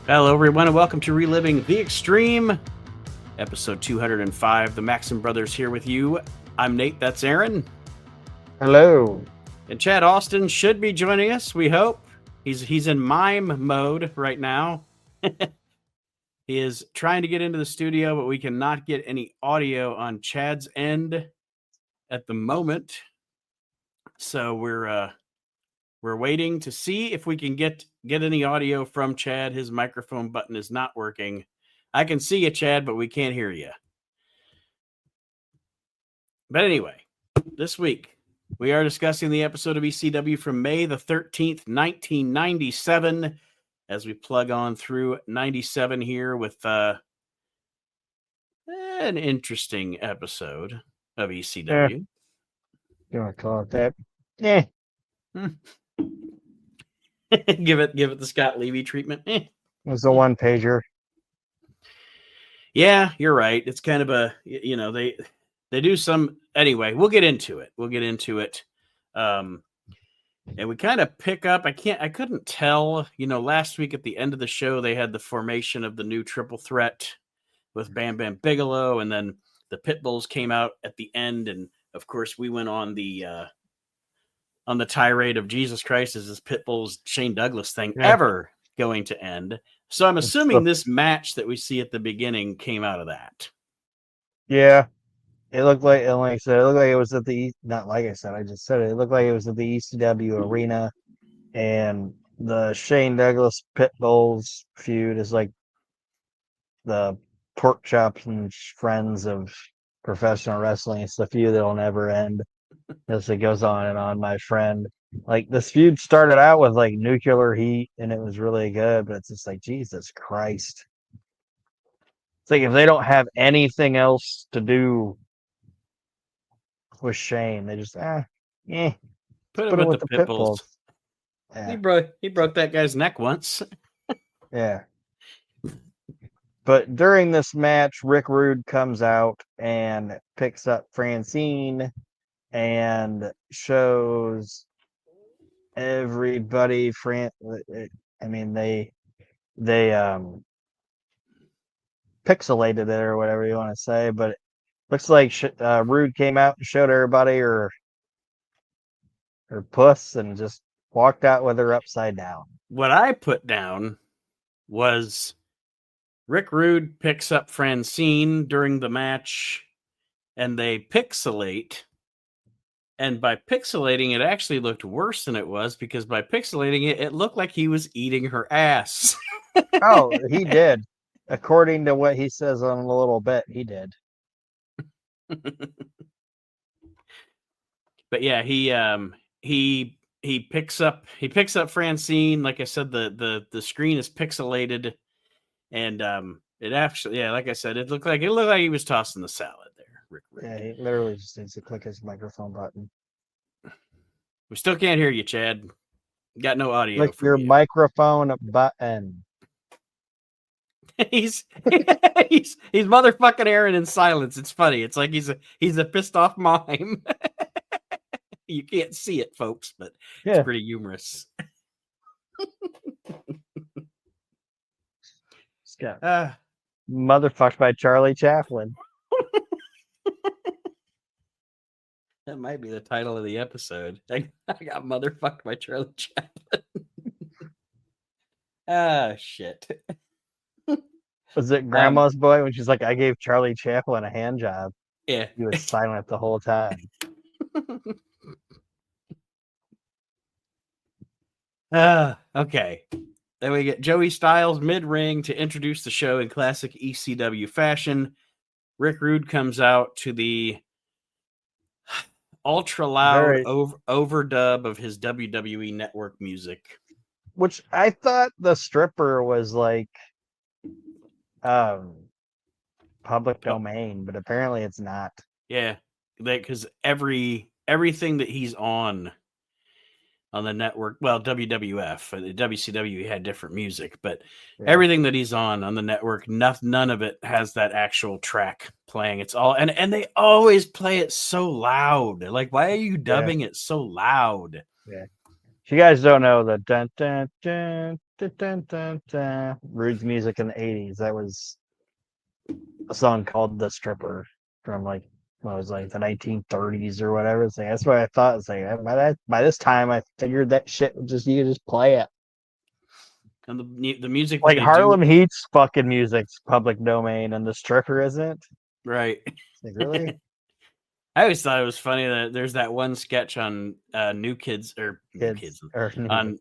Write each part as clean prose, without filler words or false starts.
Hello, everyone, and welcome to Reliving the Extreme, episode 205. The Maxim Brothers here with you. I'm Nate, that's Aaron. Hello. And Chad Austin should be joining us, we hope. He's in mime mode right now. He is trying to get into the studio, but we cannot get any audio on Chad's end at the moment. So we're waiting to see if we can get any audio from Chad. His microphone button is not working. I can see you, Chad, but we can't hear you. But anyway, this week we are discussing the episode of ECW from May the 13th, 1997, as we plug on through 97 here with an interesting episode of ECW. You want to call it that? Yeah. give it the Scott Levy treatment. It was a one pager. Yeah, you're right. It's kind of a, they do some, anyway, we'll get into it. And we kind of pick up, I couldn't tell, last week at the end of the show, they had the formation of the new triple threat with Bam Bam Bigelow. And then the Pitbulls came out at the end. And of course we went on the tirade of Jesus Christ, is this Pitbull's Shane Douglas thing ever going to end? So I'm assuming this match that we see at the beginning came out of that. Yeah. It looked like, like I said, it looked like it was at the, not like I said, I just said it. It looked like it was at the ECW arena, and the Shane Douglas Pitbulls feud is like the pork chops and friends of professional wrestling. It's the feud that'll never end as it goes on and on, my friend. Like, this feud started out with like nuclear heat and it was really good, but it's just like, Jesus Christ. It's like if they don't have anything else to do with Shane, they just put him with the Pitbulls. Yeah. He broke that guy's neck once. Yeah. But during this match, Rick Rude comes out and picks up Francine and shows everybody they pixelated it or whatever you want to say, but it looks like Rude came out and showed everybody her puss and just walked out with her upside down. What I put down was Rick Rude picks up Francine during the match and they pixelate. And by pixelating, it actually looked worse than it was, because by pixelating it, it looked like he was eating her ass. Oh, he did. According to what he says on a little bit, he did. But yeah, he picks up Francine. Like I said, the screen is pixelated, and it actually, yeah, like I said, it looked like he was tossing the salad there. Rick Rude. Yeah, he literally just needs to click his microphone button. We still can't hear you, Chad. Got no audio. Click your microphone button. He's motherfucking Aaron in silence. It's funny. It's like he's a pissed off mime. You can't see it, folks, but it's pretty humorous. Motherfucked by Charlie Chaplin. That might be the title of the episode. I got motherfucked by Charlie Chaplin. Ah, shit. Was it Grandma's Boy when she's like, I gave Charlie Chaplin a hand job? Yeah. He was silent the whole time. Okay. Then we get Joey Styles mid-ring to introduce the show in classic ECW fashion. Rick Rude comes out to the ultra loud overdub of his WWE Network music, which I thought the stripper was like public domain, but apparently it's not. Yeah, because everything that he's on the network, well, WWF, the WCW had different music, but everything that he's on the network, none of it has that actual track playing. It's all, and they always play it so loud. Like, why are you dubbing it so loud? Yeah. If you guys don't know, the dun dun dun Rude's music in the 80s. That was a song called "The Stripper" from like what was like the 1930s or whatever. It's like, that's what I thought. It's like by this time I figured that shit was just you could just play it. And the music that Like they Harlem do, Heat's fucking music's public domain, and The Stripper isn't. right? It's like, really? I always thought it was funny that there's that one sketch on New Kids Or on Kids in the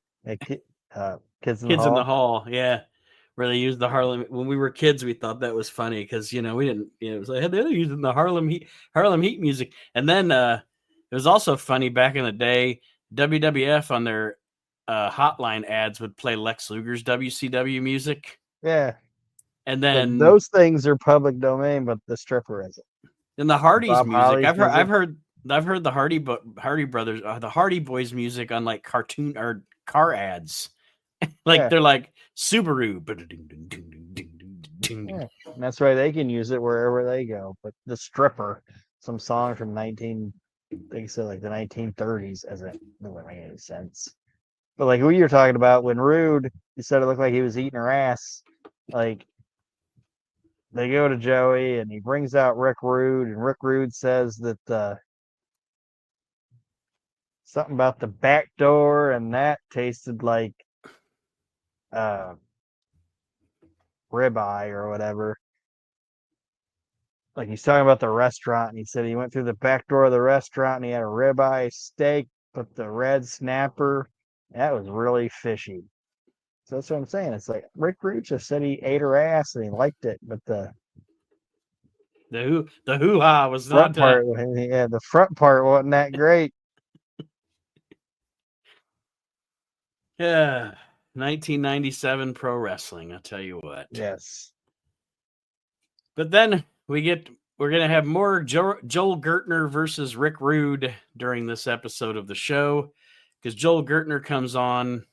Kids in the Hall. Hall, yeah, where they used the Harlem. When we were kids, we thought that was funny because we didn't, it was like they're using the Harlem Heat music, and then it was also funny back in the day. WWF on their hotline ads would play Lex Luger's WCW music, Yeah. and Like then those things are public domain, but The Stripper isn't. in the Hardy's Bob music, Holly's music. I've heard the Hardy brothers, the Hardy Boys music on like cartoon or car ads. Like they're like Subaru. Yeah. And that's why they can use it wherever they go. But The Stripper, some song from I think so like the 1930s, doesn't really make any sense. But like what you were talking about when Rude, you said it looked like he was eating her ass. Like they go to Joey and he brings out Rick Rude, and Rick Rude says that something about the back door, and that tasted like ribeye or whatever. Like he's talking about the restaurant, and he said he went through the back door of the restaurant and he had a ribeye steak, but the red snapper, that was really fishy. So that's what I'm saying. It's like Rick Rude just said he ate her ass and he liked it, but the hoo-ha was front not part, yeah, the front part wasn't that great. yeah. 1997 pro wrestling, I'll tell you what. Yes. But then we're gonna have more Joel Gertner versus Rick Rude during this episode of the show because Joel Gertner comes on.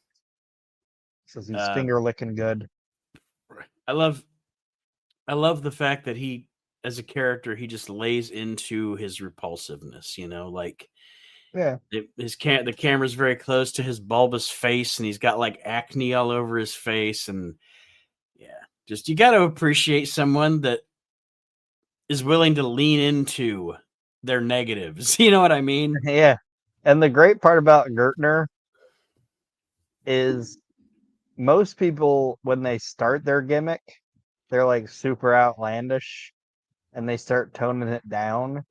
Says he's finger licking good. I love the fact that he, as a character, he just lays into his repulsiveness. Like Yeah. the camera's very close to his bulbous face, and he's got like acne all over his face, and yeah, just you got to appreciate someone that is willing to lean into their negatives. You know what I mean? Yeah. And the great part about Gertner is most people, when they start their gimmick, they're like super outlandish and they start toning it down.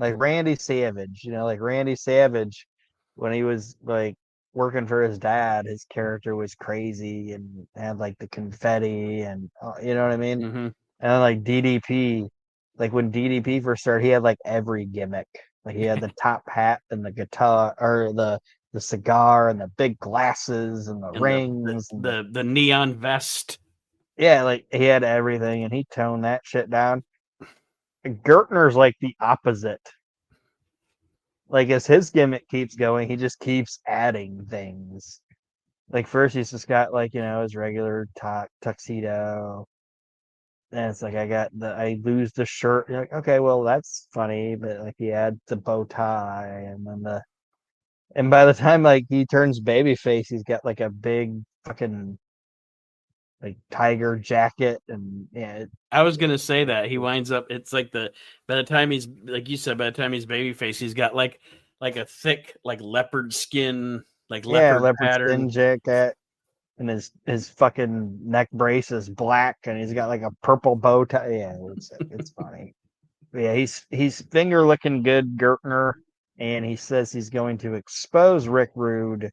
Like Randy Savage, like Randy Savage, when he was like working for his dad, his character was crazy and had like the confetti and you know what I mean? Mm-hmm. And then like DDP, like when DDP first started, he had like every gimmick. Like he had the top hat and the guitar or the cigar and the big glasses and the And rings and the neon vest. yeah, like he had everything and he toned that shit down. Gertner's like the opposite. Like as his gimmick keeps going, he just keeps adding things. Like first he's just got like, his regular tuxedo. And it's like I lose the shirt. You're like, okay, well that's funny, but like he adds the bow tie and by the time like he turns babyface, he's got like a big fucking like tiger jacket and yeah. I was gonna say that he winds up. It's like by the time he's like you said, by the time he's babyface, he's got like a thick like leopard skin, like leopard pattern skin jacket, and his fucking neck brace is black, and he's got like a purple bow tie. Yeah, it's funny. But yeah, he's finger licking good, Gertner, and he says he's going to expose Rick Rude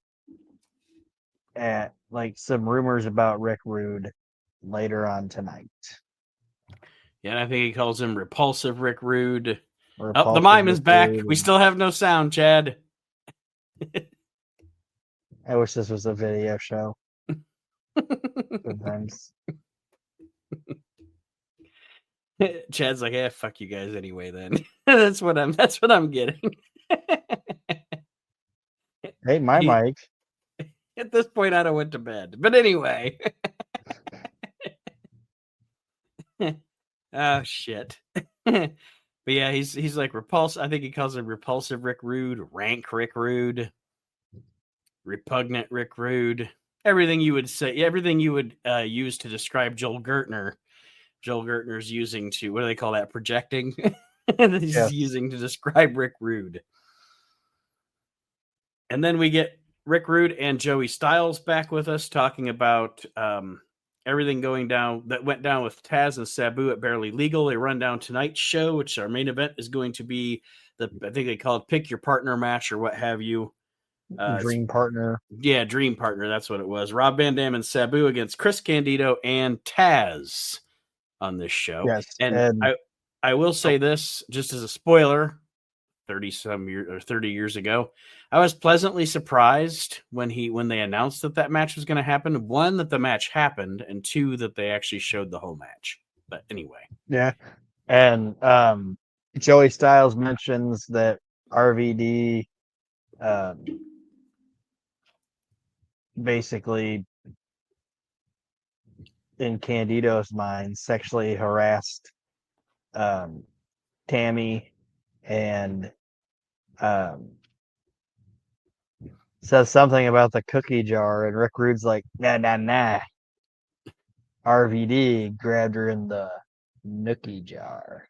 at like some rumors about Rick Rude later on tonight. Yeah, and I think he calls him repulsive Rick Rude. Repulsive the mime Rick is back. Rude. We still have no sound, Chad. I wish this was a video show. Sometimes. Chad's like, fuck you guys anyway. Then that's what I'm getting. Hey, my mic. At this point, I don't went to bed. But anyway. Oh shit. But yeah, he's like repulsive. I think he calls him repulsive Rick Rude, rank Rick Rude, repugnant Rick Rude. everything you would say, everything you would use to describe Joel Gertner. Joel Gertner's using to, what do they call that? Projecting. He's Yes. using to describe Rick Rude. And then we get Rick Rude and Joey Styles back with us talking about everything going down that went down with Taz and Sabu at Barely Legal. They run down tonight's show, which our main event is going to be I think they call it Pick Your Partner match or what have you. Dream Partner. Yeah, Dream Partner. That's what it was. Rob Van Dam and Sabu against Chris Candido and Taz on this show. Yes. And I will say this just as a spoiler, 30 years ago, I was pleasantly surprised when they announced that match was going to happen. One, that the match happened, and two, that they actually showed the whole match. But anyway. Yeah. And Joey Styles mentions that RVD basically, in Candido's mind, sexually harassed Tammy and says something about the cookie jar, and Rick Rude's like, nah. RVD grabbed her in the nookie jar.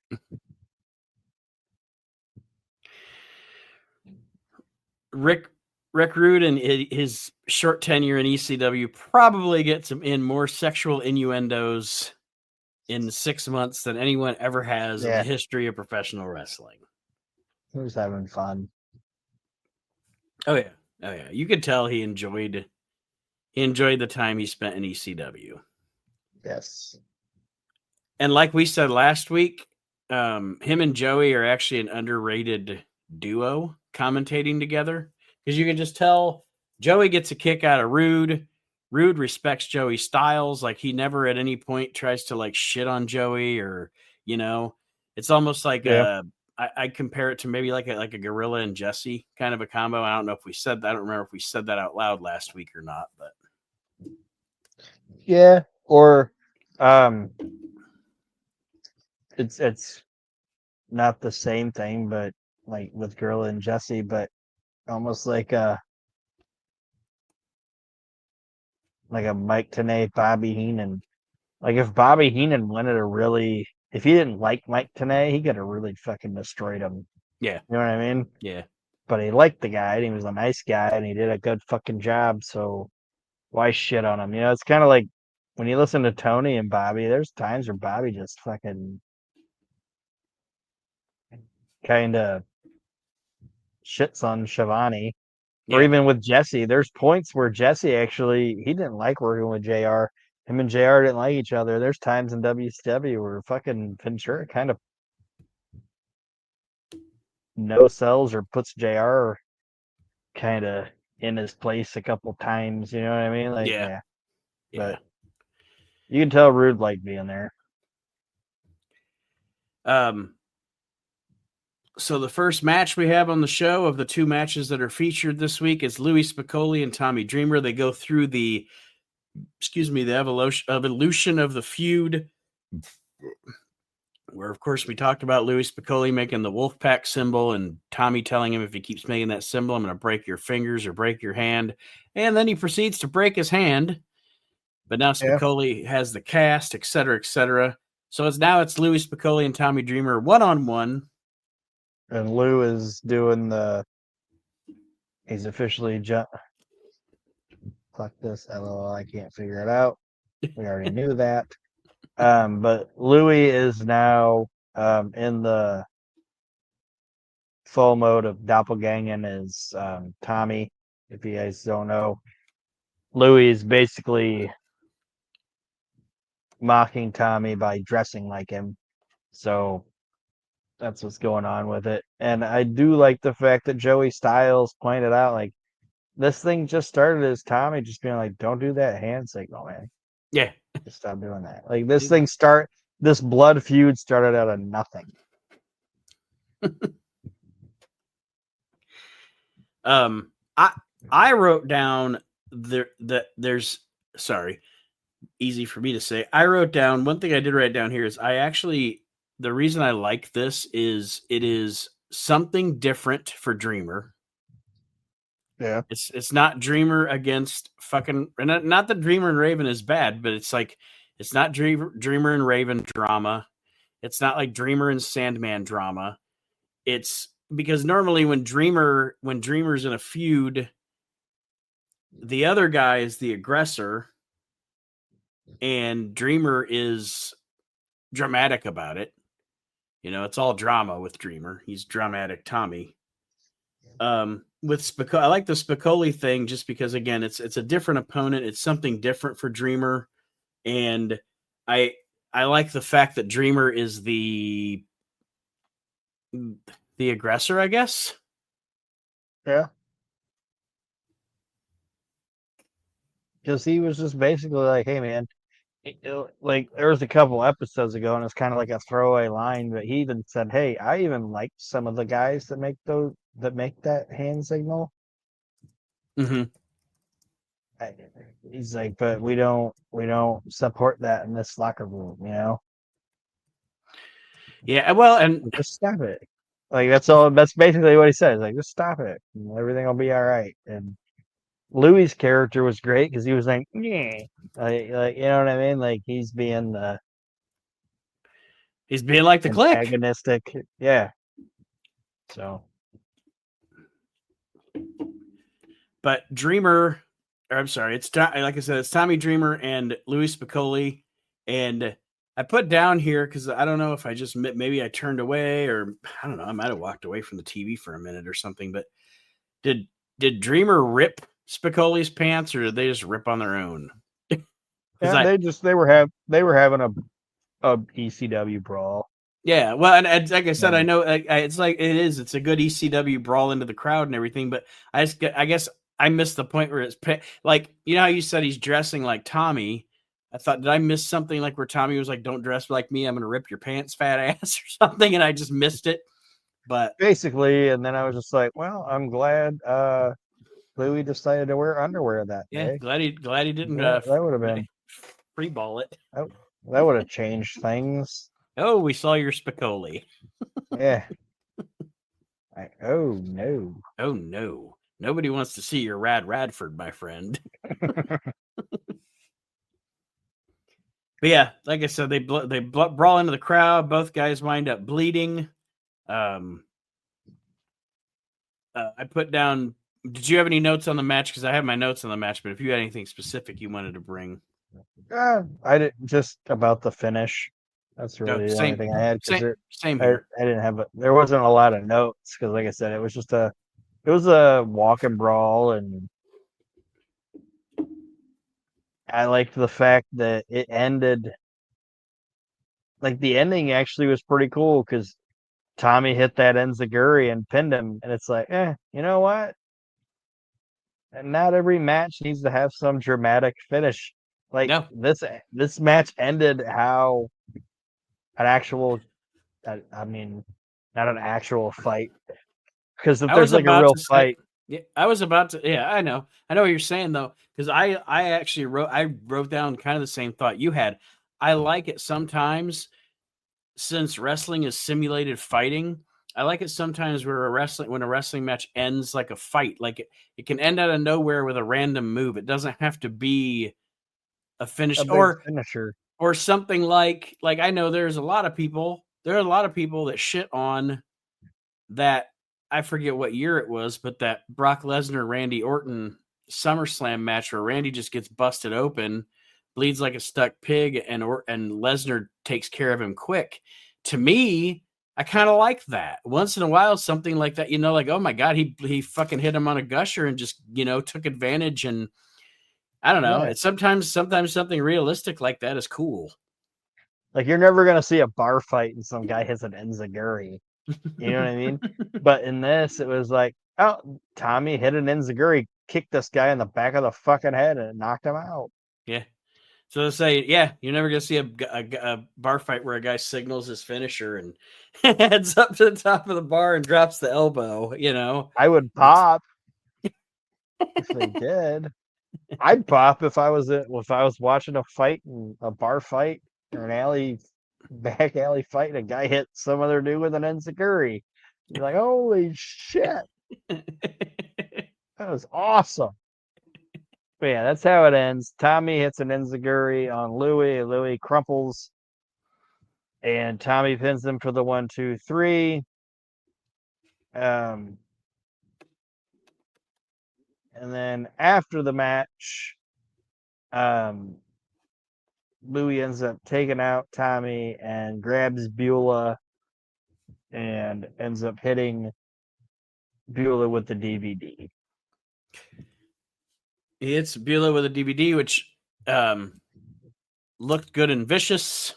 Rick Rude and his short tenure in ECW probably gets him in more sexual innuendos in 6 months than anyone ever has in the history of professional wrestling. He was having fun. Oh yeah. You could tell he enjoyed the time he spent in ECW. Yes. And like we said last week, him and Joey are actually an underrated duo commentating together, because you can just tell Joey gets a kick out of Rude. Rude respects Joey Styles. Like, he never at any point tries to like shit on Joey, or, it's almost like I compare it to maybe like a Gorilla and Jesse kind of a combo. I don't know if we said that. I don't remember if we said that out loud last week or not, but yeah. Or it's not the same thing, but like with Gorilla and Jesse, but almost like a Mike Tenay, Bobby Heenan. Like, if Bobby Heenan if he didn't like Mike Tenay, he could have really fucking destroyed him. yeah. You know what I mean? Yeah. But he liked the guy, and he was a nice guy, and he did a good fucking job, so why shit on him? It's kind of like when you listen to Tony and Bobby, there's times where Bobby just fucking kind of shits on Shivani. Yeah. Or even with Jesse, there's points where Jesse he didn't like working with JR. Him and JR didn't like each other. There's times in WCW where fucking Ventura kind of no sells or puts JR kind of in his place a couple times. You know what I mean? Like, yeah. But you can tell Rude liked being there. So the first match we have on the show of the two matches that are featured this week is Louis Spicolli and Tommy Dreamer. They go through the evolution of the feud, where, of course, we talked about Louis Spicolli making the Wolfpack symbol and Tommy telling him, if he keeps making that symbol, I'm going to break your fingers or break your hand. And then he proceeds to break his hand. But now Spicolli has the cast, et cetera, et cetera. So it's Louis Spicolli and Tommy Dreamer one-on-one. And Lou is doing he's officially fuck this, LOL, I can't figure it out. We already knew that. But Louis is now in the full mode of doppelganging as Tommy. If you guys don't know, Louis is basically mocking Tommy by dressing like him. So that's what's going on with it. And I do like the fact that Joey Styles pointed out, like, this thing just started as Tommy just being like, don't do that hand signal, man. Yeah. Just stop doing that. Like, this blood feud started out of nothing. I wrote down easy for me to say. I wrote down, one thing I did write down here is the reason I like this is it is something different for Dreamer. Yeah. It's not Dreamer against fucking not that Dreamer and Raven is bad, but it's like it's not Dreamer and Raven drama. It's not like Dreamer and Sandman drama. It's because normally when Dreamer's in a feud, the other guy is the aggressor, and Dreamer is dramatic about it. You know, it's all drama with Dreamer. He's dramatic Tommy. With Spicolli, I like the Spicolli thing just because again, it's a different opponent. It's something different for Dreamer, and I I like the fact that Dreamer is the aggressor, I guess. Yeah. Because he was just basically like, "Hey, man." Like there was a couple episodes ago, and it's kind of like a throwaway line, but he even said, "Hey, I even like some of the guys that make that hand signal." Mm-hmm. He's like, "But we don't support that in this locker room, you know? Yeah, well, and Just stop it." Like that's all. That's basically what he says. Like, just stop it, and everything will be all right. And Louis' character was great because he was like, "Yeah," like you know what I mean? Like he's being he's being like the Click. antagonistic. Yeah. So But Dreamer, or I'm sorry, like I said, it's Tommy Dreamer and Louis Spicolli. And I put down here because I don't know if I just maybe I turned away or I don't know. I might have walked away from the TV for a minute or something. But did did Dreamer rip Spicoli's pants or did they just rip on their own? Because yeah, I they were having a ECW brawl. Yeah, well, and like I said, I And know it's like it's a good ECW brawl into the crowd and everything, but I guess I missed the point where it's like you know how you said he's dressing like Tommy. I thought did I miss something like where Tommy was like, "Don't dress like me, I'm gonna rip your pants, fat ass," or something, and I just missed it. But basically, and then I was just like, well, I'm glad Louis decided to wear underwear that yeah, day. glad he didn't That would have been free ball it. that, that would have changed things. Oh, we saw your Spicoli. Yeah. Oh no. Oh no, nobody wants to see your Radford, my friend. But yeah, like I said, they brawl into the crowd. Both guys wind up bleeding. Um, I put down. Did you have any notes on the match? Because I have my notes on the match, but if you had anything specific you wanted to bring, I didn't just about the finish. That's no, really the only thing I had because same I here. didn't have there wasn't a lot of notes because like I said, it was a walk and brawl, and I liked the fact that it ended like the ending actually was pretty cool because Tommy hit that enziguri and pinned him, and it's like, you know what? And not every match needs to have some dramatic finish. Like No, this match ended how an actual, I mean, not an actual fight, because if I there's was like a about real to say. fight, Yeah, I was about to. Yeah, I know what you're saying though, because I actually wrote down kind of the same thought you had. I like it sometimes since wrestling is simulated fighting. I like it sometimes where when a wrestling match ends like a fight, like it can end out of nowhere with a random move. It doesn't have to be a finish a big finisher. or something like I know there are a lot of people that shit on that. I forget what year it was, but that Brock Lesnar Randy Orton SummerSlam match where Randy just gets busted open, bleeds like a stuck pig, and Lesnar takes care of him quick. To me, I kind of like that. Once in a while, something like that, like, oh my god, he fucking hit him on a gusher and just took advantage. And I don't know. Yeah, It's sometimes something realistic like that is cool. like you're never gonna see a bar fight and some guy hits an enziguri. You know what I mean? But in this, it was like, oh, Tommy hit an enziguri, kicked this guy in the back of the fucking head, and it knocked him out. Yeah. So to say, yeah, you're never gonna see a bar fight where a guy signals his finisher and heads up to the top of the bar and drops the elbow. I would pop if they did. I'd pop if if I was watching a fight, a bar fight or an back alley fight, and a guy hit some other dude with an enziguri. You're like, holy shit! That was awesome. But yeah, that's how it ends. Tommy hits an enziguri on Louie. Louie crumples, and Tommy pins him for the 1-2-3. And then after the match, Louie ends up taking out Tommy and grabs Beulah and ends up hitting Beulah with the DVD. He hits Beulah with a DVD, which looked good and vicious.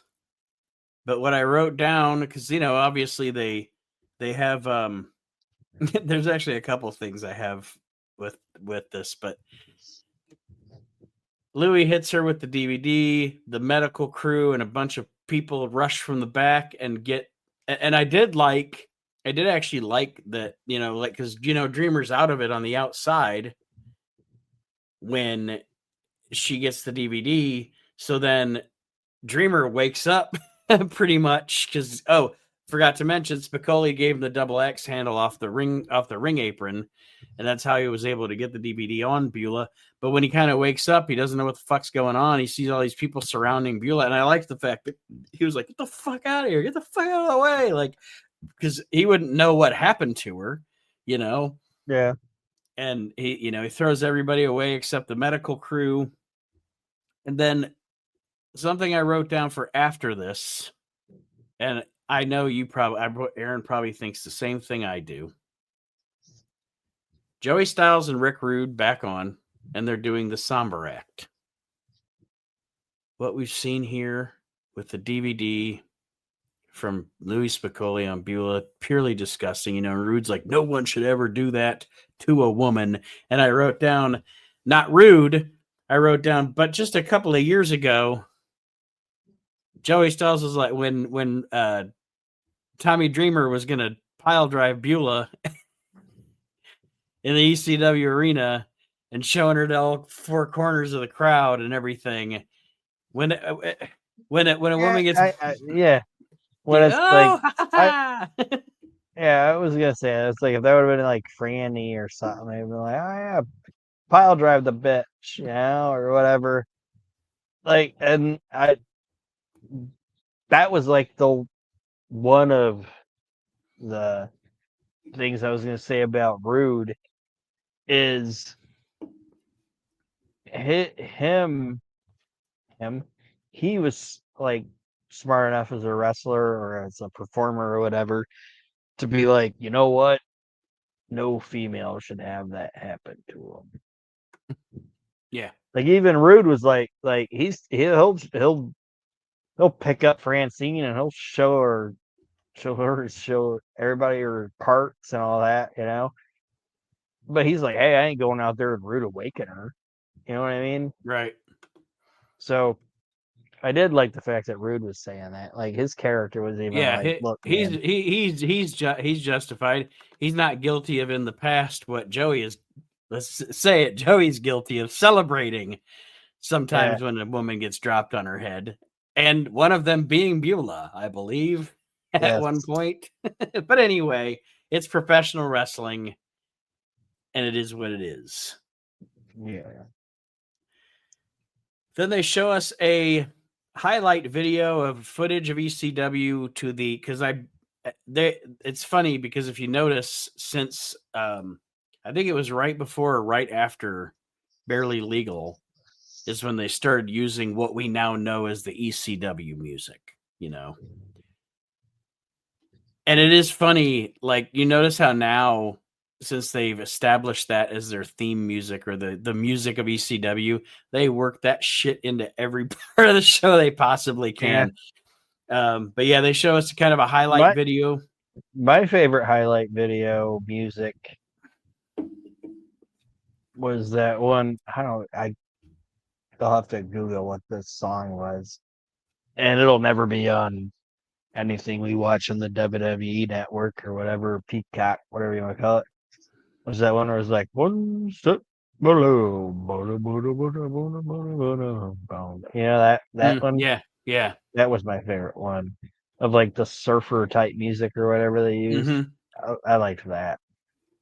But what I wrote down, because obviously they have there's actually a couple things I have with this, but Louis hits her with the DVD. The medical crew and a bunch of people rush from the back and get. And I did actually like that, because Dreamer's out of it on the outside when she gets the DVD. So then Dreamer wakes up pretty much because forgot to mention Spicolli gave him the double X handle off the ring apron, and that's how he was able to get the DVD on Beulah. But when he kind of wakes up, he doesn't know what the fuck's going on. He sees all these people surrounding Beulah, and I like the fact that he was like, "Get the fuck out of here! Get the fuck out of the way!" Like, because he wouldn't know what happened to her, Yeah. And he throws everybody away except the medical crew, and then something I wrote down for after this, and I know Aaron probably thinks the same thing I do. Joey Styles and Rick Rude back on, and they're doing the somber act. What we've seen here with the DVD from Louis Spicolli on Beulah, purely disgusting. Rude's like, no one should ever do that to a woman. And I wrote down, not Rude, I wrote down, but just a couple of years ago, Joey Styles was like, when Tommy Dreamer was going to pile drive Beulah in the ECW arena and showing her to all four corners of the crowd and everything. When a woman gets when it's I was gonna say it's like if that would have been like Franny or something, they'd been like, oh yeah, pile drive the bitch, or whatever. Like, and that was like the one of the things I was gonna say about Rude is him. He was like smart enough as a wrestler or as a performer or whatever to be like, you know what? No female should have that happen to him. Yeah. Like even Rude was like he'll pick up Francine and he'll show everybody her parts and all that, But he's like, hey, I ain't going out there and rude awaken her. You know what I mean? Right. So I did like the fact that Rude was saying that. Like his character was even look, he's justified. He's not guilty of in the past what Joey is. Let's say it. Joey's guilty of celebrating sometimes when a woman gets dropped on her head, and one of them being Beulah, I believe, at one point. But anyway, it's professional wrestling, and it is what it is. Yeah. Then they show us a highlight video of footage of ECW it's funny because if you notice, since I think it was right before or right after Barely Legal is when they started using what we now know as the ECW music, And it is funny, like you notice how now, since they've established that as their theme music or the music of ECW, they work that shit into every part of the show they possibly can. But yeah, they show us kind of a highlight video. My favorite highlight video music was that one. I'll have to Google what this song was, and it'll never be on anything we watch on the WWE network or whatever, Peacock, whatever you want to call it. Was that one where it was like one step below, that one? Yeah. That was my favorite one of like the surfer type music or whatever they use. Mm-hmm. I liked that.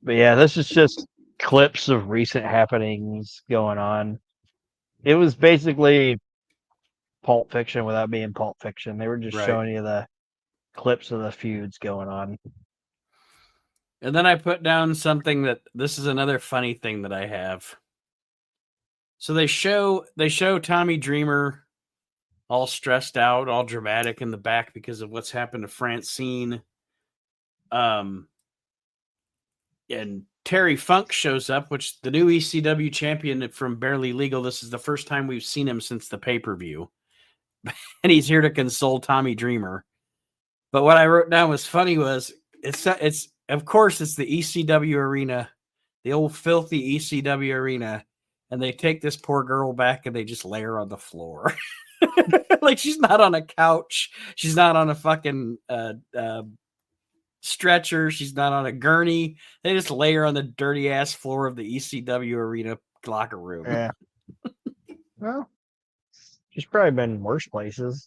But yeah, this is just clips of recent happenings going on. It was basically Pulp Fiction without being Pulp Fiction. They were just Right. showing you the clips of the feuds going on. And then I put down something that this is another funny thing that I have. So they show Tommy Dreamer all stressed out, all dramatic in the back because of what's happened to Francine. And Terry Funk shows up, which the new ECW champion from Barely Legal. This is the first time we've seen him since the pay-per-view. And he's here to console Tommy Dreamer. But what I wrote down was funny was it's of course it's the ECW arena, the old filthy ECW arena, and they take this poor girl back and they just lay her on the floor. Like she's not on a couch, she's not on a fucking stretcher, she's not on a gurney. They just lay her on the dirty ass floor of the ECW arena locker room. Yeah. Well, she's probably been in worse places.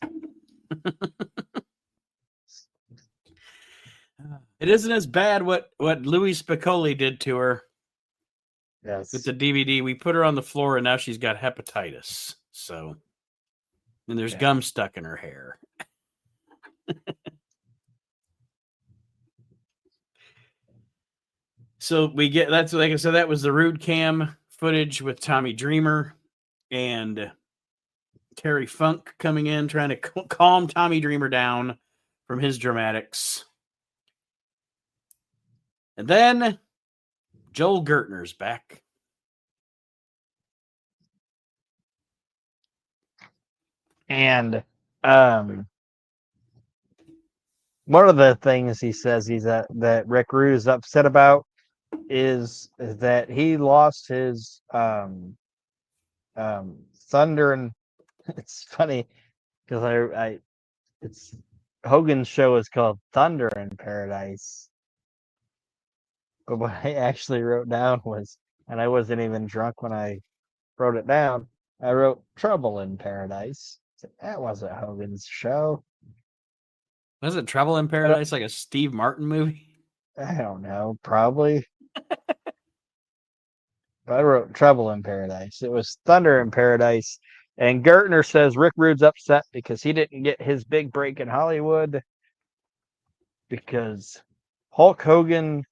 It isn't as bad what Louis Spicolli did to her. Yes. With the DVD. We put her on the floor and now she's got hepatitis. So, and there's gum stuck in her hair. So we get, that's like I said, that was the Rude Cam footage with Tommy Dreamer and Terry Funk coming in, trying to calm Tommy Dreamer down from his dramatics. And then Joel Gertner's back. And one of the things he says that Rick Rude is upset about is that he lost his Thunder, and it's funny because it's Hogan's show is called Thunder in Paradise. But what I actually wrote down was, and I wasn't even drunk when I wrote it down, I wrote Trouble in Paradise. That wasn't Hogan's show. Was it Trouble in Paradise, like a Steve Martin movie? I don't know, probably. I wrote Trouble in Paradise. It was Thunder in Paradise. And Gertner says Rick Rude's upset because he didn't get his big break in Hollywood because Hulk Hogan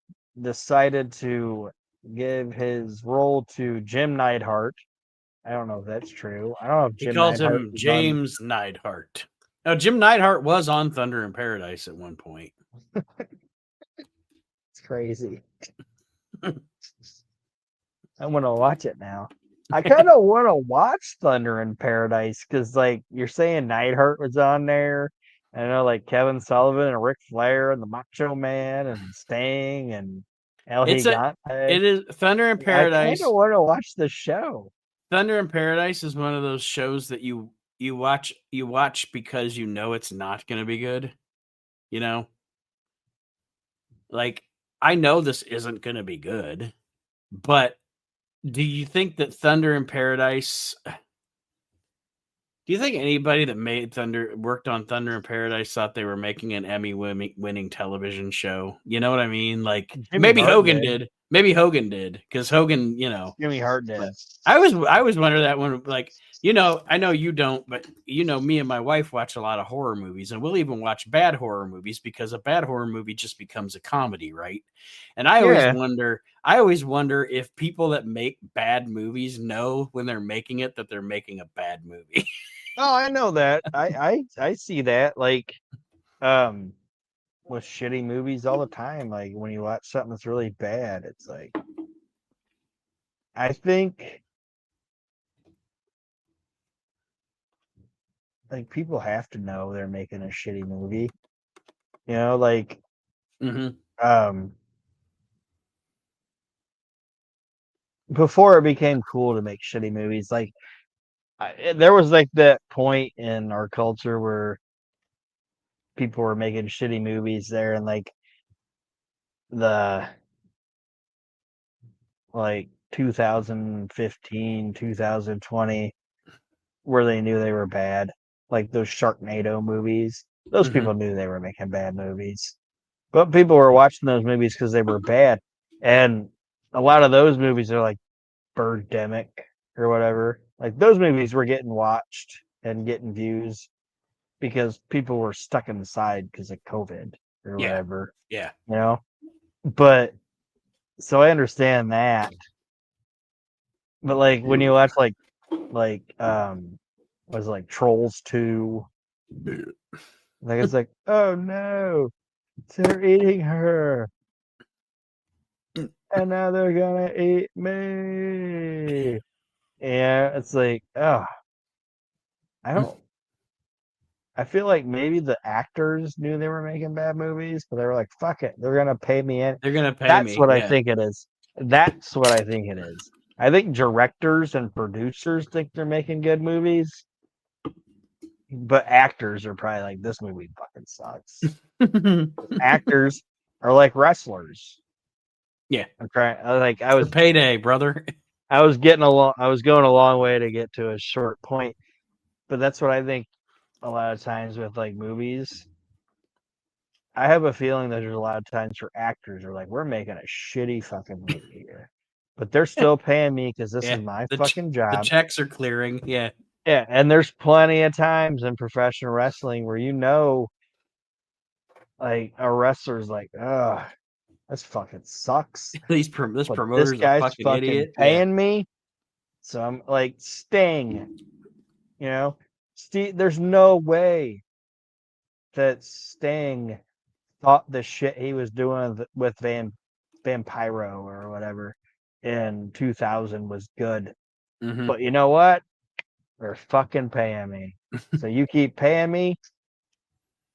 decided to give his role to Jim Neidhart. I don't know if that's true. I don't know if He Jim calls Neidhart him James Neidhart. Now, Jim Neidhart was on Thunder in Paradise at one point. It's crazy. I want to watch it now. I kind of want to watch Thunder in Paradise because, like, you're saying Neidhart was on there. I know, like, Kevin Sullivan and Ric Flair and the Macho Man and Sting and El Gigante. It is Thunder in Paradise. I kind of want to watch the show. Thunder in Paradise is one of those shows that you watch because you know it's not going to be good. You know, like I know this isn't going to be good, but do you think that Thunder in Paradise? Do you think anybody that worked on Thunder in Paradise thought they were making an Emmy-winning television show? You know what I mean? Like maybe Hogan did. Maybe Hogan did because Hogan, you know, Jimmy Hart did. I was wondering that one. Like, you know, I know you don't, but you know, me and my wife watch a lot of horror movies, and we'll even watch bad horror movies because a bad horror movie just becomes a comedy, right? And I always wonder if people that make bad movies know when they're making it that they're making a bad movie. Oh, I know that. I see that. Like, with shitty movies all the time. Like when you watch something that's really bad, it's like I think like people have to know they're making a shitty movie. You know, like before it became cool to make shitty movies, like there was like that point in our culture where people were making shitty movies there and like the 2015 2020 where they knew they were bad, like those Sharknado movies. Those people knew they were making bad movies, but people were watching those movies because they were bad. And a lot of those movies are like Birdemic or whatever. Like those movies were getting watched and getting views because people were stuck inside because of COVID or Yeah. whatever, Yeah. you know? But so I understand that. But like when you watch like was it like Trolls 2, like it's like, oh no, they're eating her. And now they're gonna eat me. Yeah, it's like, oh, I don't I feel like maybe the actors knew they were making bad movies, but they were like, fuck it, they're gonna pay me in. They're gonna pay That's me. what I Yeah. think it is. That's what I think it is. I think directors and producers think they're making good movies, but actors are probably like, this movie fucking sucks. Actors are like wrestlers. Yeah. I'm trying like For payday, brother. I was getting along I was going a long way to get to a short point, but that's what I think a lot of times with like movies. I have a feeling that there's a lot of times where actors are like, we're making a shitty fucking movie here, but they're still paying me because this Yeah. is my The fucking the job. checks are clearing. Yeah. Yeah, and there's plenty of times in professional wrestling where like a wrestler's like, oh, this fucking sucks, This but this promoter's a guy's fucking fucking idiot. Yeah. paying me, so I'm like Sting, you know. Steve, there's no way that Sting thought the shit he was doing with Vampiro or whatever in 2000 was good. Mm-hmm. But you know what? They're fucking paying me. So you keep paying me,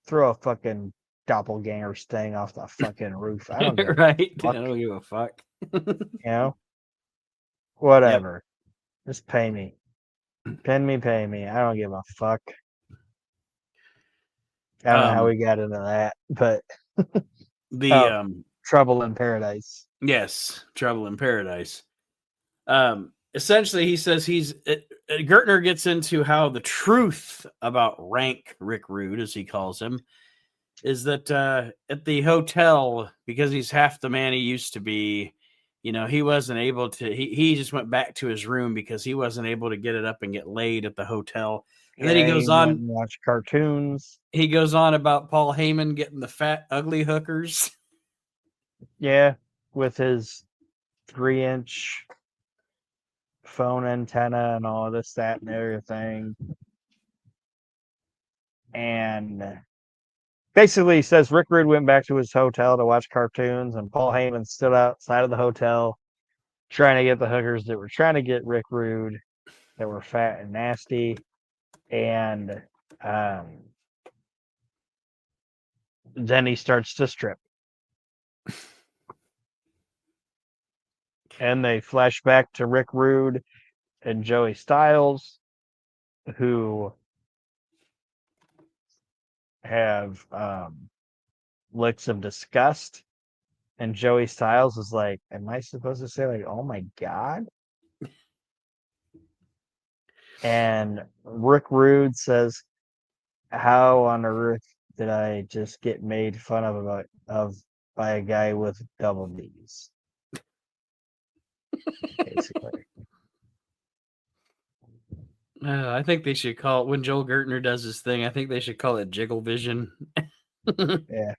throw a fucking doppelganger Sting off the fucking roof. I don't give Right. a fuck, I don't give a fuck. you know? Yep. Whatever. Just pay me. Pay me. I don't give a fuck. I don't know how we got into that, but The Trouble in Paradise. yes, Trouble in Paradise. Essentially, he says Gertner gets into how the truth about Rank Rick Rude, as he calls him, is that at the hotel, because he's half the man he used to be, he wasn't able to. He just went back to his room because he wasn't able to get it up and get laid at the hotel. And then he He goes went on. and watched cartoons. He goes on about Paul Heyman getting the fat, ugly hookers. Yeah, with his 3-inch phone antenna and all this, that, and everything. And basically, he says Rick Rude went back to his hotel to watch cartoons, and Paul Heyman stood outside of the hotel trying to get the hookers that were trying to get Rick Rude, that were fat and nasty. And then he starts to strip. And they flash back to Rick Rude and Joey Styles, who have licks of disgust. And Joey Styles is like, am I supposed to say, like, oh my God? And Rick Rude says, how on earth did I just get made fun of by a guy with double D's? Basically. I think they should call it, when Joel Gertner does his thing, I think they should call it Jiggle Vision. Yeah.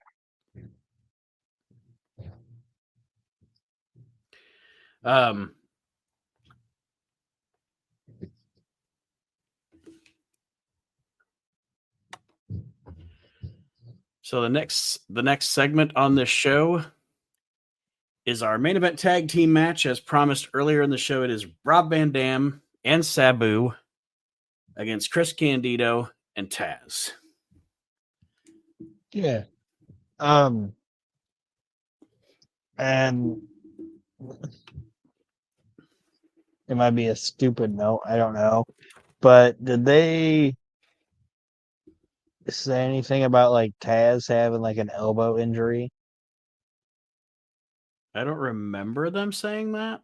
So the next segment on this show is our main event tag team match. As promised earlier in the show, it is Rob Van Dam and Sabu against Chris Candido and Taz. Yeah. And it might be a stupid note, I don't know. But did they say anything about like Taz having like an elbow injury? I don't remember them saying that.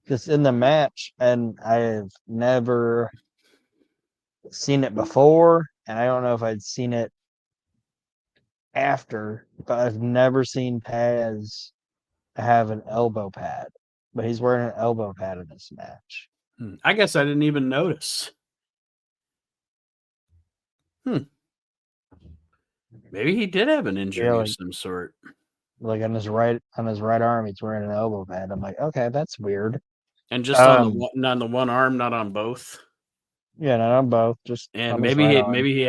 Because in the match, and I've never seen it before, and I don't know if I'd seen it after, but I've never seen Taz have an elbow pad, but he's wearing an elbow pad in this match. I guess I didn't even notice. Maybe he did have an injury Yeah, of like, some sort. like on his right arm, he's wearing an elbow pad. I'm like, okay, that's weird. And just on the one arm, not on both. Yeah, not on both, just And on his right arm. maybe he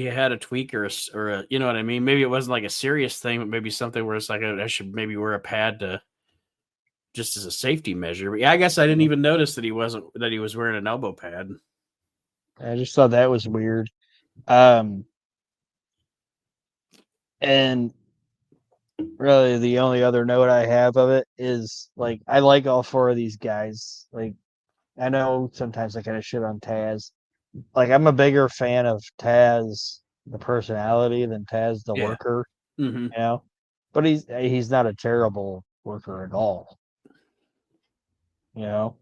had a tweak or a you know what I mean. Maybe it wasn't like a serious thing, but maybe something where it's like I should maybe wear a pad to just as a safety measure. But yeah, I guess I didn't even notice that he was wearing an elbow pad. I just thought that was weird. And really, the only other note I have of it is like I like all four of these guys. Like I know sometimes I kind of shit on Taz. Like I'm a bigger fan of Taz the personality than Taz the Yeah. worker, Mm-hmm. you know. But he's not a terrible worker at all, you know.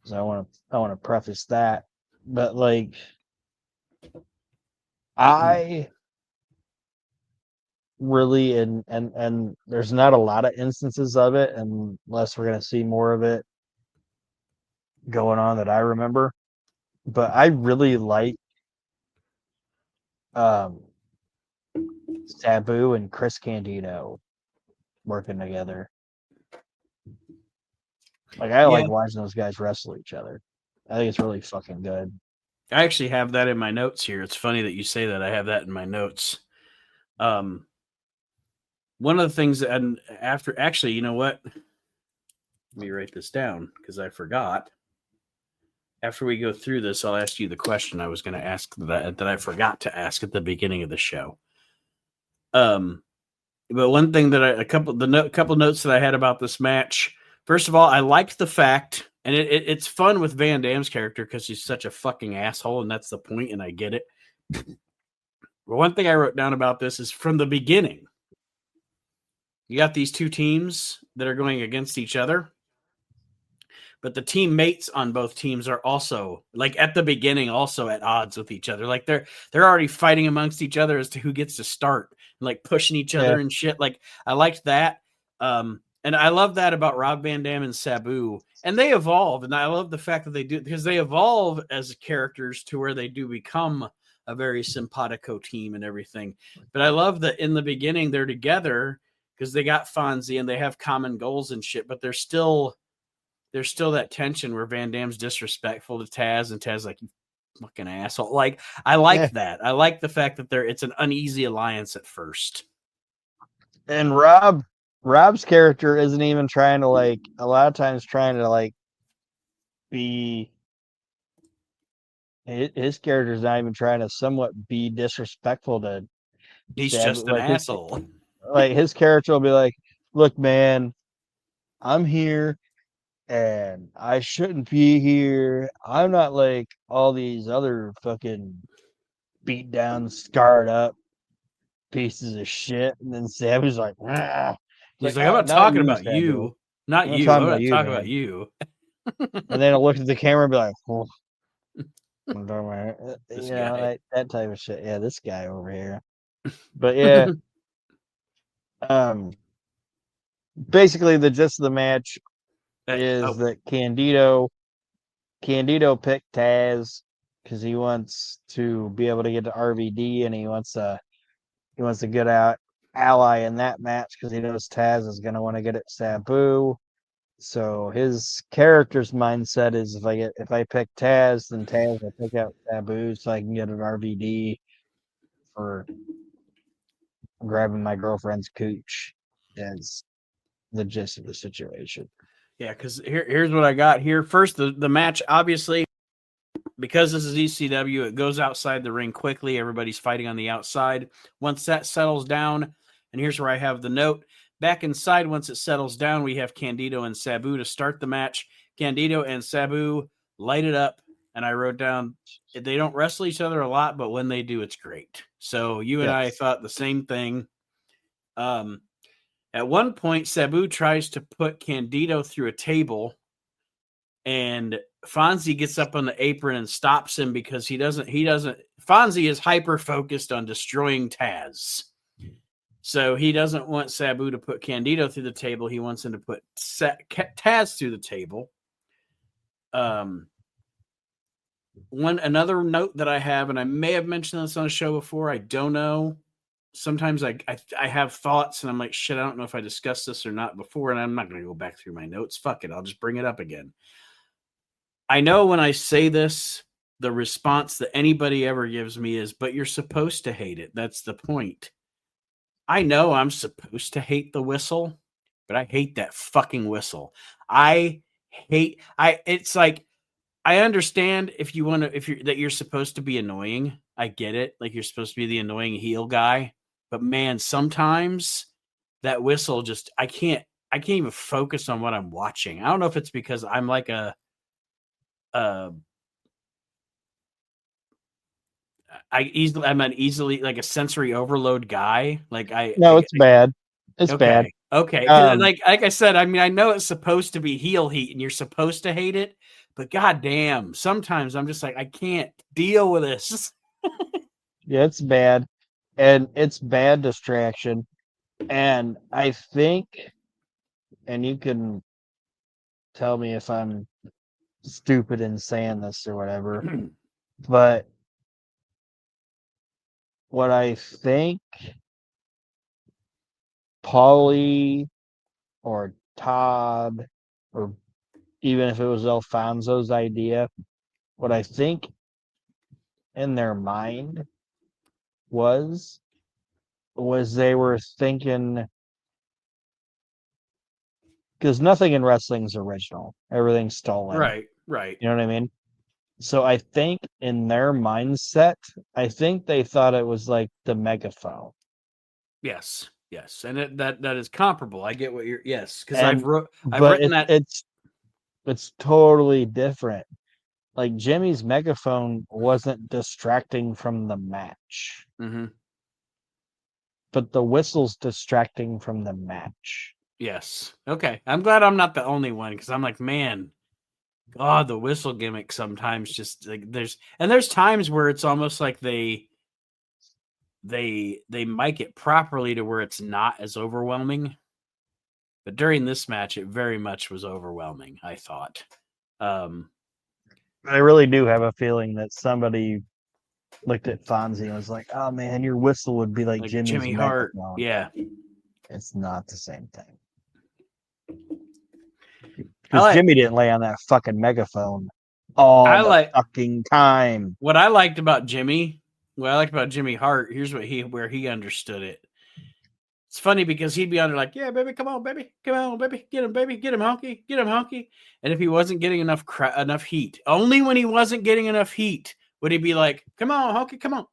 So I want to preface that. But like I really and there's not a lot of instances of it unless we're going to see more of it going on that I remember. But I really like um Sabu and Chris Candido working together. Like I Yeah, like watching those guys wrestle each other. I think it's really fucking good. I actually have that in my notes here. It's funny that you say that. I have that in my notes. One of the things that, and after actually, you know what? Let me write this down because I forgot. After we go through this, I'll ask you the question I was going to ask that I forgot to ask at the beginning of the show. But one thing that a couple notes that I had about this match. First of all, I liked the fact, and it's fun with Van Damme's character because he's such a fucking asshole, and that's the point, and I get it. But one thing I wrote down about this is from the beginning, you got these two teams that are going against each other, but the teammates on both teams are also like at the beginning also at odds with each other. Like they're already fighting amongst each other as to who gets to start and like pushing each Yeah. other and shit. Like I liked that. And I love that about Rob Van Dam and Sabu. And they evolve, and I love the fact that they do because they evolve as characters to where they do become a very simpatico team and everything. But I love that in the beginning they're together because they got Fonzie and they have common goals and shit, but there's still that tension where Van Damme's disrespectful to Taz and Taz like, you fucking asshole. Like I like that. I like the fact that it's an uneasy alliance at first. And Rob's character isn't even trying to like a lot of times trying to like be his character's not even trying to somewhat be disrespectful to He's Sabu. just an asshole. Like his character will be like, look, man, I'm here and I shouldn't be here. I'm not like all these other fucking beat down, scarred up pieces of shit. And then Sabu's like, "Ah." He's like, I'm not not talking you, about Sabu. you. Not I'm not you. talking I'm about not you, talking man. about you. And then I'll look at the camera and be like, oh, I'm talking about, This you know, guy. that type of shit. Yeah, this guy over here. But yeah, basically the gist of the match is that Candido picked Taz because he wants to be able to get to RVD and he wants a good ally in that match because he knows Taz is going to want to get at Sabu. So his character's mindset is if I pick Taz, then Taz will pick out Sabu so I can get an RVD for grabbing my girlfriend's cooch. Is the gist of the situation. Yeah, because here's what I got here. First, the match, obviously, because this is ECW, it goes outside the ring quickly. Everybody's fighting on the outside. Once that settles down, and here's where I have the note. Back inside, once it settles down, we have Candido and Sabu to start the match. Candido and Sabu light it up, and I wrote down, they don't wrestle each other a lot, but when they do, it's great. So you and I thought the same thing. At one point, Sabu tries to put Candido through a table, and Fonzie gets up on the apron and stops him because he doesn't. Fonzie is hyper focused on destroying Taz. So he doesn't want Sabu to put Candido through the table. He wants him to put Taz through the table. Another note that I have, and I may have mentioned this on a show before, I don't know. Sometimes I have thoughts and I'm like, shit, I don't know if I discussed this or not before, and I'm not going to go back through my notes. Fuck it. I'll just bring it up again. I know when I say this, the response that anybody ever gives me is, but you're supposed to hate it. That's the point. I know I'm supposed to hate the whistle, but I hate that fucking whistle. It's like, I understand if you're supposed to be annoying. I get it. Like, you're supposed to be the annoying heel guy, but man, sometimes that whistle just, I can't even focus on what I'm watching. I don't know if it's because I'm like I'm an easily like a sensory overload guy. Like No, it's bad. It's bad. Okay. Like I said, I mean, I know it's supposed to be heel heat and you're supposed to hate it, but goddamn, sometimes I'm just like, I can't deal with this. Yeah, it's bad. And it's bad distraction. And I think, and you can tell me if I'm stupid in saying this or whatever, but what I think Paulie or Todd, or even if it was Alfonso's idea, what I think in their mind was they were thinking, because nothing in wrestling is original, everything's stolen. Right. You know what I mean? So I think in their mindset, I think they thought it was like the megaphone. Yes. And that is comparable. I get what you're, yes. Cause And I've written that. It's totally different. Like Jimmy's megaphone wasn't distracting from the match, but the whistle's distracting from the match. Yes. Okay. I'm glad I'm not the only one, because I'm like, man, God, the whistle gimmick sometimes just like there's times where it's almost like they mic it properly to where it's not as overwhelming. But during this match, it very much was overwhelming, I thought. I really do have a feeling that somebody looked at Fonzie and was like, "Oh man, your whistle would be like Jimmy's Jimmy Hart. megaphone." Yeah. It's not the same thing. Because Jimmy didn't lay on that fucking megaphone all the fucking time. What I liked about Jimmy Hart, here's where he understood it. It's funny because he'd be on there like, yeah, baby, come on, baby, get him, honky. And if he wasn't getting enough heat, only when he wasn't getting enough heat would he be like, come on, honky, come on.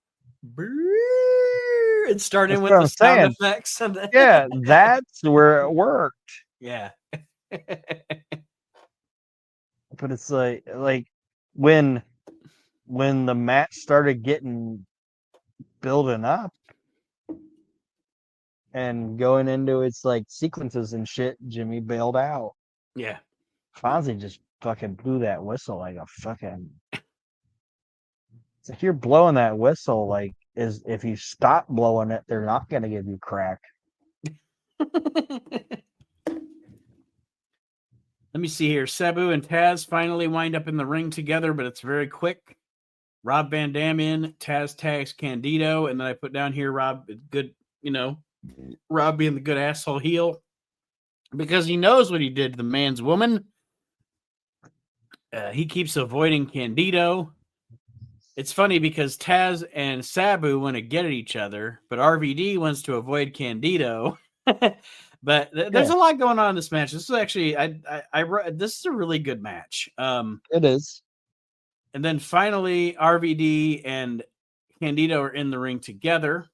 And starting with the sound effects. Yeah, that's where it worked. Yeah. But it's like when the match started getting building up and going into its like sequences and shit, Jimmy bailed out. Yeah. Fonzie just fucking blew that whistle like a fucking. If you're blowing that whistle, like, if you stop blowing it, they're not going to give you crack. Let me see here. Sabu and Taz finally wind up in the ring together, but it's very quick. Rob Van Dam in, Taz tags Candido, and then I put down here Rob being the good asshole heel because he knows what he did to the man's woman. He keeps avoiding Candido. It's funny because Taz and Sabu want to get at each other, but RVD wants to avoid Candido. But there's a lot going on in this match. This is actually this is a really good match. It is. And then finally, RVD and Candido are in the ring together.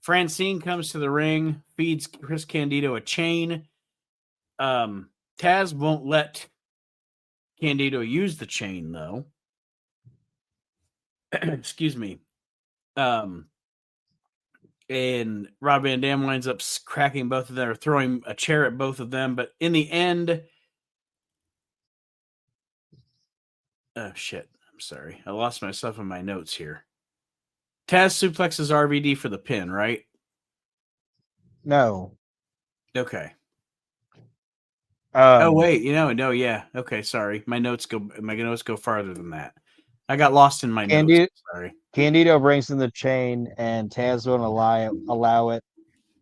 Francine comes to the ring, feeds Chris Candido a chain. Taz won't let Candido use the chain, though. Excuse me. And Rob Van Dam winds up cracking both of them, or throwing a chair at both of them. But in the end, oh shit! I'm sorry, I lost myself in my notes here. Taz suplexes RVD for the pin, right? No. Okay. Oh Um, wait, no, yeah. Okay, sorry. My notes go farther than that. I got lost in my notes. Candido, Sorry. Candido brings in the chain, and Taz won't allow it.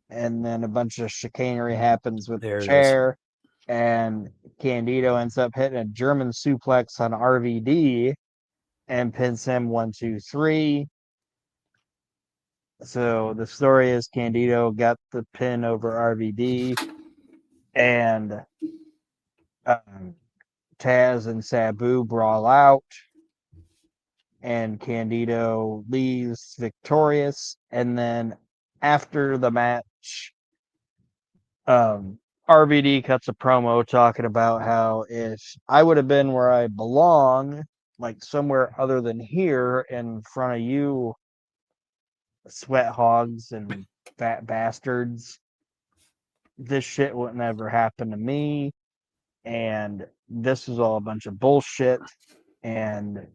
And then a bunch of chicanery happens with the There it is. chair, and Candido ends up hitting a German suplex on RVD and pins him 1, 2, 3. So the story is Candido got the pin over RVD, and um, Taz and Sabu brawl out, and Candido leaves victorious. And then after the match, RVD cuts a promo talking about how if I would have been where I belong, like somewhere other than here in front of you, sweat hogs and fat bastards, this shit wouldn't ever happen to me. And this is all a bunch of bullshit. And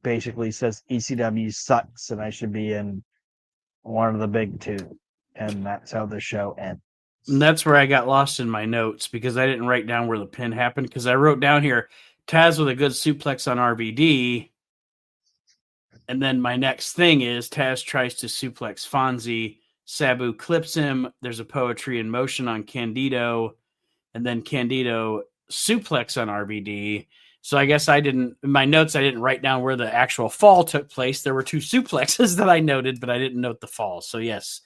basically says ECW sucks and I should be in one of the big two. And that's how the show ends. And that's where I got lost in my notes because I didn't write down where the pin happened because I wrote down here Taz with a good suplex on RVD. And then my next thing is Taz tries to suplex Fonzie. Sabu clips him. There's a poetry in motion on Candido. And then Candido suplex on RVD. So I guess in my notes, I didn't write down where the actual fall took place. There were 2 suplexes that I noted, but I didn't note the fall. So yes,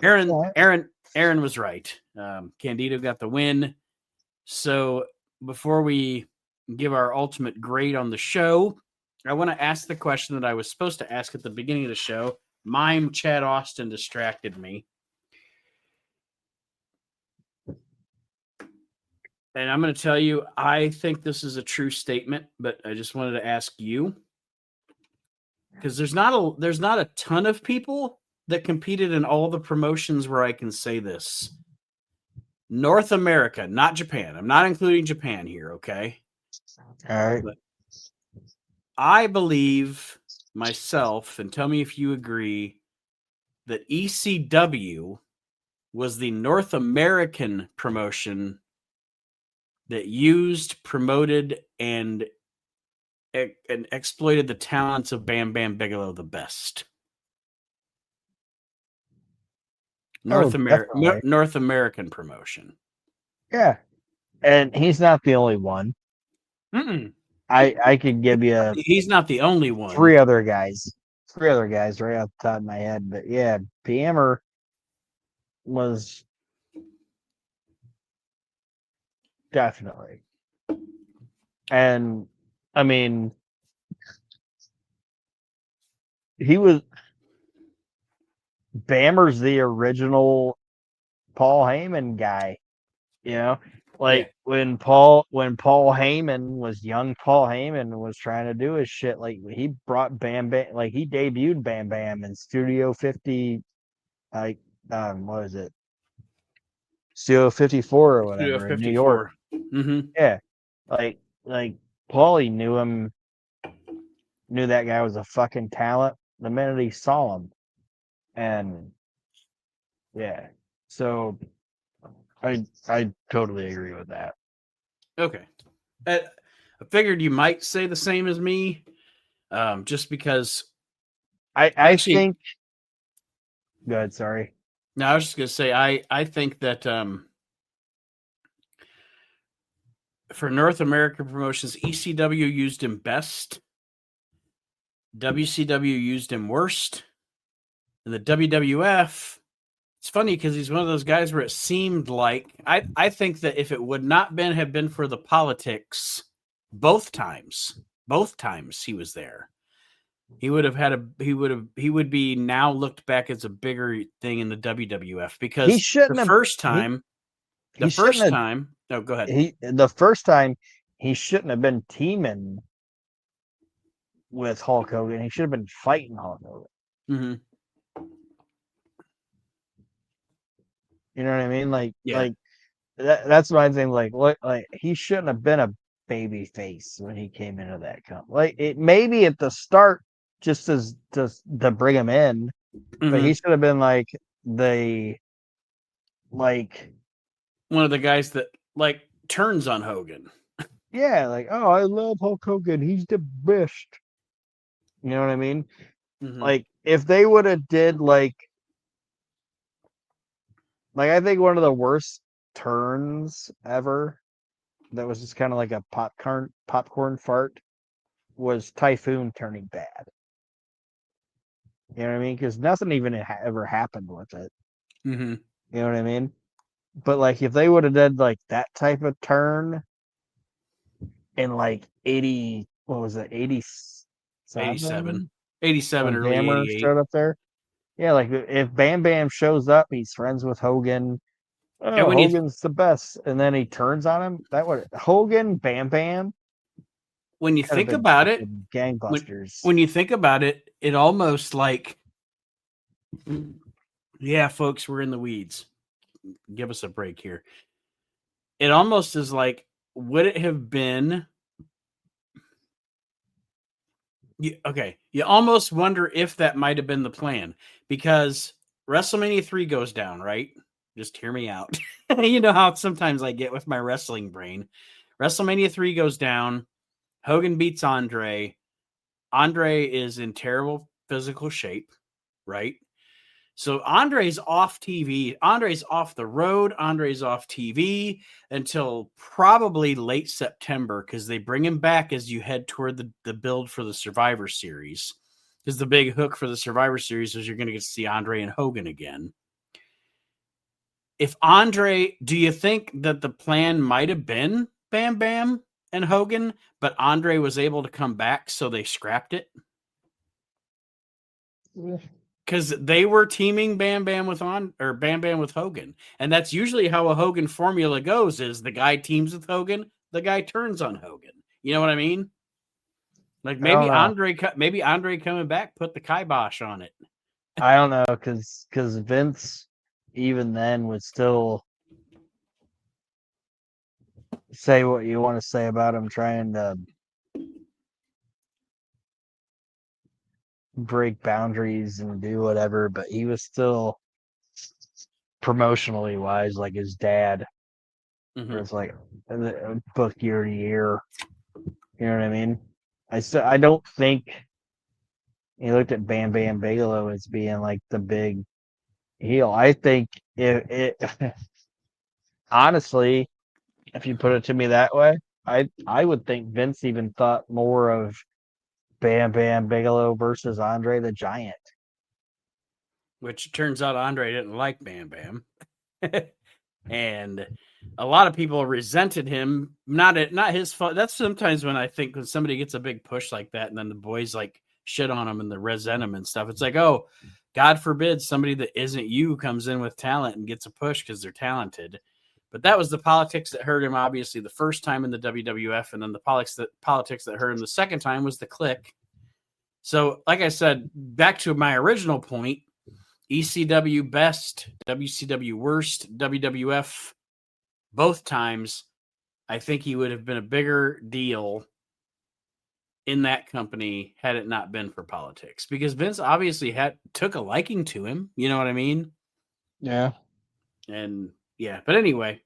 Aaron was right. Candido got the win. So before we give our ultimate grade on the show, I want to ask the question that I was supposed to ask at the beginning of the show. Mime Chad Austin distracted me. And I'm going to tell you, I think this is a true statement, but I just wanted to ask you because there's not a ton of people that competed in all the promotions where I can say this. North America, not Japan. I'm not including Japan here, okay? All right. But I believe myself, and tell me if you agree, that ECW was the North American promotion that used, promoted, and exploited the talents of Bam Bam Bigelow the best. North American promotion. Yeah. And he's not the only one. Mm-mm. I could give you He's not the only one. 3 other guys. 3 other guys right off the top of my head. But yeah, Bammer was definitely. And I mean, he was Bammer's the original Paul Heyman guy, you know? Like when Paul Heyman was young, Paul Heyman was trying to do his shit. Like he brought Bam Bam, like he debuted Bam Bam in Studio 50, like what is it? Studio 54 or whatever Studio in New York. 54. Mm-hmm. Yeah, like Paulie knew that guy was a fucking talent the minute he saw him, and yeah, so I totally agree with that. Okay. I figured you might say the same as me, just because I think. Go ahead, sorry. No, I was just gonna say I think that for North American promotions, ECW used him best, WCW used him worst, and the WWF. It's funny because he's one of those guys where it seemed like I think that if it would not have been for the politics, both times he was there, he would be now looked back as a bigger thing in the WWF because He shouldn't the have. first time. He shouldn't have. No, go ahead. The first time he shouldn't have been teaming with Hulk Hogan. He should have been fighting Hulk Hogan. Mm-hmm. You know what I mean? Like Yeah. that's my thing. Like he shouldn't have been a baby face when he came into that company. Like it maybe at the start just to bring him in, but he should have been like they like one of the guys that like turns on Hogan. yeah, like, oh, I love Hulk Hogan. He's the best. You know what I mean? Mm-hmm. Like if they would have did like I think one of the worst turns ever that was just kind of like a popcorn fart was Typhoon turning bad. You know what I mean? Because nothing even ever happened with it. Mm-hmm. You know what I mean? But like if they would have done like that type of turn in like 80, what was it, 87. 87? 87, When early Jammer 88. showed up there. Yeah, like if Bam Bam shows up, he's friends with Hogan. And Oh, Hogan's the best. And then he turns on him. That would Hogan, Bam Bam when you could have think been about it, fucking when gangbusters. when you think about it, it almost like, yeah, folks, we're in the weeds. Give us a break here. It almost is like, would it have been? Okay, you almost wonder if that might have been the plan because WrestleMania 3 goes down, right? Just hear me out. You know how sometimes I get with my wrestling brain. WrestleMania 3 goes down. Hogan beats Andre. Andre is in terrible physical shape, right? So Andre's off TV. Andre's off the road. Andre's off TV until probably late September because they bring him back as you head toward the build for the Survivor Series. Because the big hook for the Survivor Series is you're going to get to see Andre and Hogan again. If Andre, do you think that the plan might have been Bam Bam and Hogan, but Andre was able to come back, so they scrapped it? Because they were teaming Bam Bam with Bam Bam with Hogan, and that's usually how a Hogan formula goes: is the guy teams with Hogan, the guy turns on Hogan. You know what I mean? Like I don't know. maybe Andre coming back put the kibosh on it. I don't know because Vince even then would still say what you want to say about him trying to break boundaries and do whatever, but he was still promotionally wise like his dad. Where it's like book year to year. You know what I mean? I don't think he looked at Bam Bam Bigelow as being like the big heel. I think it honestly, if you put it to me that way, I would think Vince even thought more of Bam Bam Bigelow versus Andre the Giant. Which turns out Andre didn't like Bam Bam. And a lot of people resented him. Not his fault. That's sometimes when I think when somebody gets a big push like that, and then the boys like shit on him and the resent him and stuff. It's like, oh, God forbid somebody that isn't you comes in with talent and gets a push because they're talented. But that was the politics that hurt him. Obviously, the first time in the WWF, and then the politics that hurt him the second time was the Click. So, like I said, back to my original point. ECW best, WCW worst, WWF both times. I think he would have been a bigger deal in that company had it not been for politics, because Vince obviously took a liking to him. You know what I mean? Yeah. And yeah, but anyway,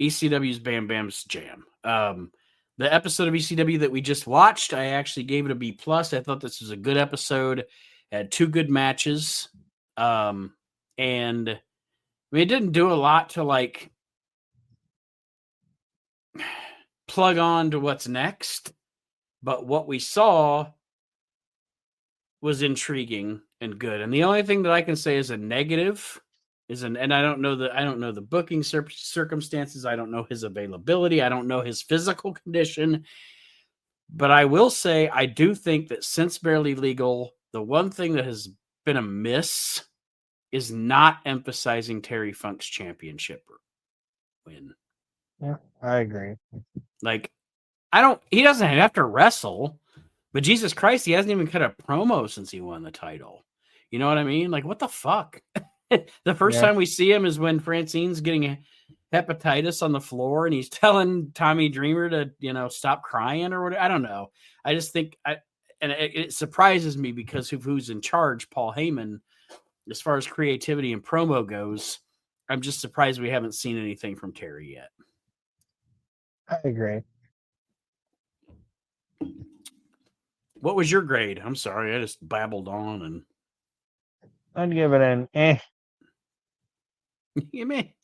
ECW's Bam Bam's jam. The episode of ECW that we just watched, I actually gave it a B plus. I thought this was a good episode. It had two good matches. And I mean, it didn't do a lot to like plug on to what's next, but what we saw was intriguing and good. And the only thing that I can say is a negative and I don't know the booking circumstances. I don't know his availability. I don't know his physical condition. But I will say, I do think that since Barely Legal, the one thing that has been a miss is not emphasizing Terry Funk's championship win. Yeah, I agree. Like, he doesn't have to wrestle, but Jesus Christ, he hasn't even cut a promo since he won the title. You know what I mean? Like, what the fuck? The first time we see him is when Francine's getting hepatitis on the floor and he's telling Tommy Dreamer to, stop crying or whatever. I don't know. I just think, it surprises me because of who's in charge, Paul Heyman. as far as creativity and promo goes, I'm just surprised we haven't seen anything from Terry yet. I agree. What was your grade? I'm sorry, I just babbled on and I'd give it an eh. me.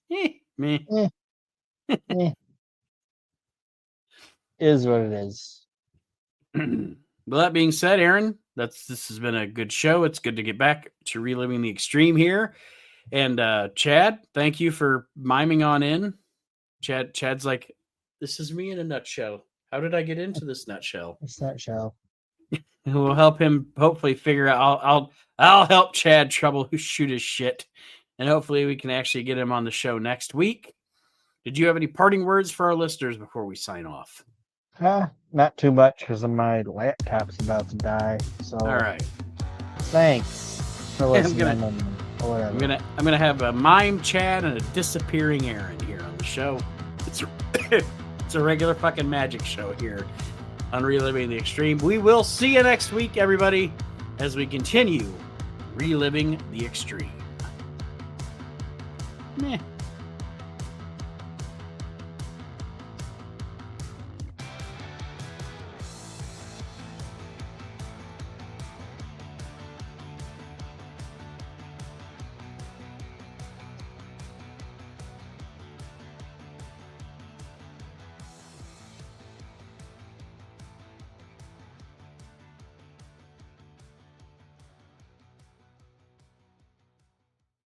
Is what it is. Well, that being said, Aaron, this has been a good show. It's good to get back to reliving the extreme here. And Chad, thank you for miming on in. Chad's like, this is me in a nutshell. How did I get into this nutshell? It's that show. We'll help him hopefully figure out. I'll help Chad troubleshoot his shit, and hopefully we can actually get him on the show next week. Did you have any parting words for our listeners before we sign off? Not too much because my laptop's about to die. So All right. Thanks for listening. I'm gonna have a mime Chad and a disappearing Aaron here on the show. It's a regular fucking magic show here on Reliving the Extreme. We will see you next week, everybody, as we continue reliving the extreme. Meh.